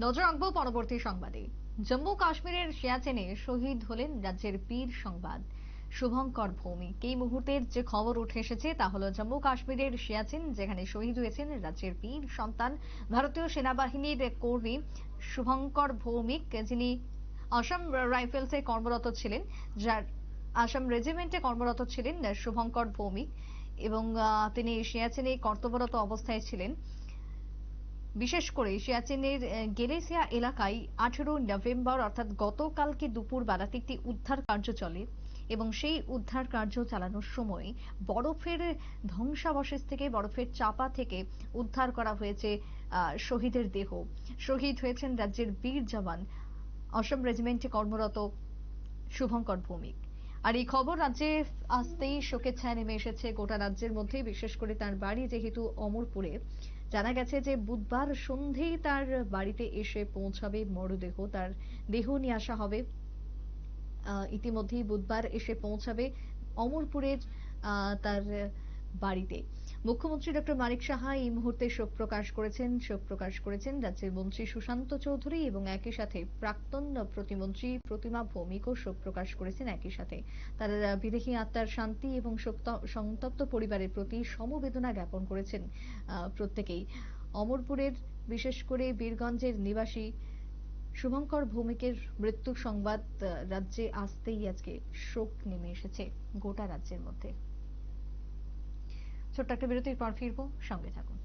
নজর রাখবো পরবর্তী সংবাদে। জম্মু কাশ্মীরের সিয়াচেনে শহীদ হলেন রাজ্যের বীর সংবাদ শুভঙ্কর ভৌমিক। এই মুহূর্তের যে খবর উঠে এসেছে তা হলো জম্মু কাশ্মীরের সিয়াচেন, যেখানে শহীদ হয়েছেন রাজ্যের বীর সন্তান ভারতীয় সেনাবাহিনীর কর্মী শুভঙ্কর ভৌমিক, যিনি আসাম রাইফেলসে কর্মরত ছিলেন, যার আসাম রেজিমেন্টে কর্মরত ছিলেন শুভঙ্কর ভৌমিক। এবং তিনি সিয়াচেনে কর্তব্যরত অবস্থায় ছিলেন। বিশেষ করে সিয়াচেনের গেলেসিয়া এলাকায় 18 নভেম্বর অর্থাৎ গতকালকে দুপুর বেলাতে একটি উদ্ধার কার্য চলে এবং সেই উদ্ধার কার্য চালানোর সময় বরফের ধ্বংসাবশেষ থেকে, বরফের চাপা থেকে উদ্ধার করা হয়েছে শহীদের দেহ। শহীদ হয়েছেন রাজ্যের বীর জওয়ান, অসম রেজিমেন্টে কর্মরত শুভঙ্কর ভৌমিক। আর এই খবর রাজ্যে আসতেই শোকের ছায়া নেমে এসেছে গোটা রাজ্যের মধ্যে, বিশেষ করে তার বাড়ি যেহেতু অমরপুরে। জানা গেছে যে বুধবার সন্ধেয় তার বাড়িতে এসে পৌঁছাবে মরদেহ, তার দেহ নিয়ে আসা হবে। ইতিমধ্যেই বুধবার এসে পৌঁছাবে অমরপুরের তার বাড়িতে। মুখ্যমন্ত্রী ডক্টর মানিক সাহা এই মুহূর্তে শোক প্রকাশ করেছেন রাজ্যের মন্ত্রী সুশান্ত চৌধুরী এবং একই সাথে প্রাক্তন প্রতিমন্ত্রী প্রতিমা ভৌমিকও শোক প্রকাশ করেছেন একই সাথে। তারা বিদেহী আত্মার শান্তি এবং সন্তপ্ত পরিবারের প্রতি সমবেদনা জ্ঞাপন করেছেন প্রত্যেকেই। অমরপুরের বিশেষ করে বীরগঞ্জের নিবাসী শুভঙ্কর ভৌমিকের মৃত্যুর সংবাদ রাজ্যে আসতেই আজকে শোক নেমে এসেছে গোটা রাজ্যের মধ্যে। ছোট্ট একটা বিরতির পর ফিরবো, সঙ্গে থাকুন।